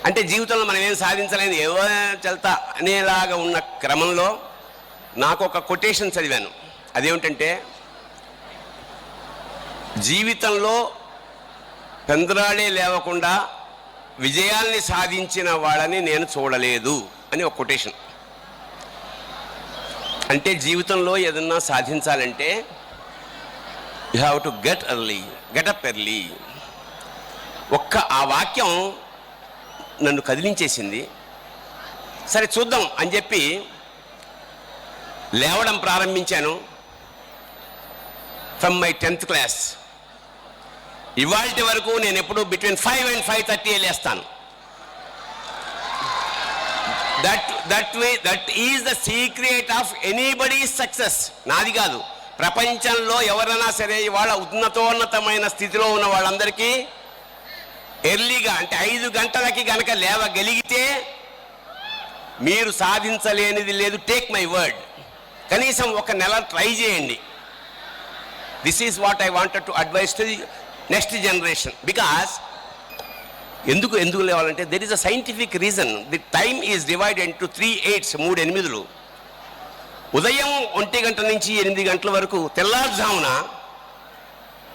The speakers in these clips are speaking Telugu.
అంటే జీవితంలో మనం ఏం సాధించలేదు, ఏవో చల్తా అనేలాగా ఉన్న క్రమంలో నాకు ఒక కొటేషన్ చదివాను. అదేమిటంటే, జీవితంలో పెందరాళే లేవకుండా విజయాల్ని సాధించిన వాళ్ళని నేను చూడలేదు అని ఒక కొటేషన్. అంటే జీవితంలో ఏదన్నా సాధించాలంటే you have to get up early. ఆ వాక్యం నన్ను కదిలించేసింది. సరే చూద్దాం అని చెప్పి లేవడం ప్రారంభించాను. ఫ్రమ్ మై 10th క్లాస్ ఇవాల్టి వరకు నేను ఎప్పుడు బిట్వీన్ 5 and 5:30 లేస్తాను. That is the secret of anybody's success. నాది కాదు, ప్రపంచంలో ఎవరైనా సరే ఇవాళ ఉన్నతమైన స్థితిలో ఉన్న వాళ్ళందరికీ ఎర్లీగా అంటే 5 గంటలకి గనక లేవగలిగితే మీరు సాధించలేనిది లేదు. టేక్ మై వర్డ్, కనీసం ఒక నెల ట్రై చేయండి. This is what I wanted to advise to the next generation. Because ఎందుకు లేవాలంటే there is a scientific reason. The time is divided into 3 8s, 3 8. ఉదయం 1 గంట నుంచి 8 గంటల వరకు తెల్లారుజామున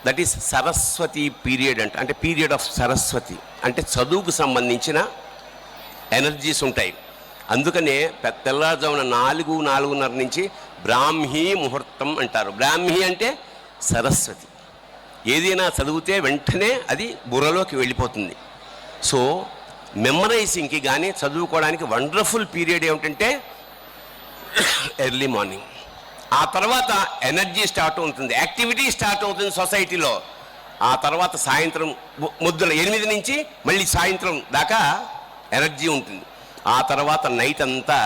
దట్ ఈస్ సరస్వతి పీరియడ్ అంటే పీరియడ్ ఆఫ్ సరస్వతి, అంటే చదువుకు సంబంధించిన ఎనర్జీస్ ఉంటాయి. అందుకనే తెల్లారుజామున 4-4:30 నుంచి బ్రాహ్మీ ముహూర్తం అంటారు. బ్రాహ్మీ అంటే సరస్వతి. ఏదైనా చదివితే వెంటనే అది బుర్రలోకి వెళ్ళిపోతుంది. సో మెమరైజింగ్కి కానీ చదువుకోవడానికి వండర్ఫుల్ పీరియడ్ ఏమిటంటే ఎర్లీ మార్నింగ్. ఆ తర్వాత ఎనర్జీ స్టార్ట్ అవుతుంది, యాక్టివిటీ స్టార్ట్ అవుతుంది సొసైటీలో. ఆ తర్వాత సాయంత్రం ముద్దుల 8 నుంచి మళ్ళీ సాయంత్రం దాకా ఎనర్జీ ఉంటుంది. ఆ తర్వాత నైట్ అంతా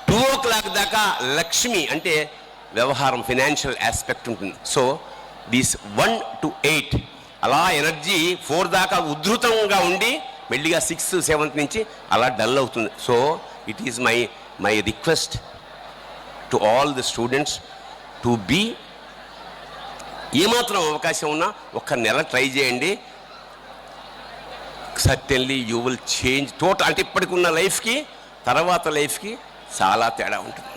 2 o'clock దాకా లక్ష్మి అంటే వ్యవహారం, ఫినాన్షియల్ ఆస్పెక్ట్ ఉంటుంది. సో దీస్ 1 to 8 అలా ఎనర్జీ 4 దాకా ఉధృతంగా ఉండి మెల్లిగా 6 7 నుంచి అలా డల్ అవుతుంది. So it is my request to all the students to be, ఏమాత్రం అవకాశం ఉన్నా ఒక్క నెల ట్రై చేయండి. Certainly you will change total. అంటే ఇప్పటికున్న లైఫ్కి తర్వాత లైఫ్కి చాలా తేడా ఉంటుంది.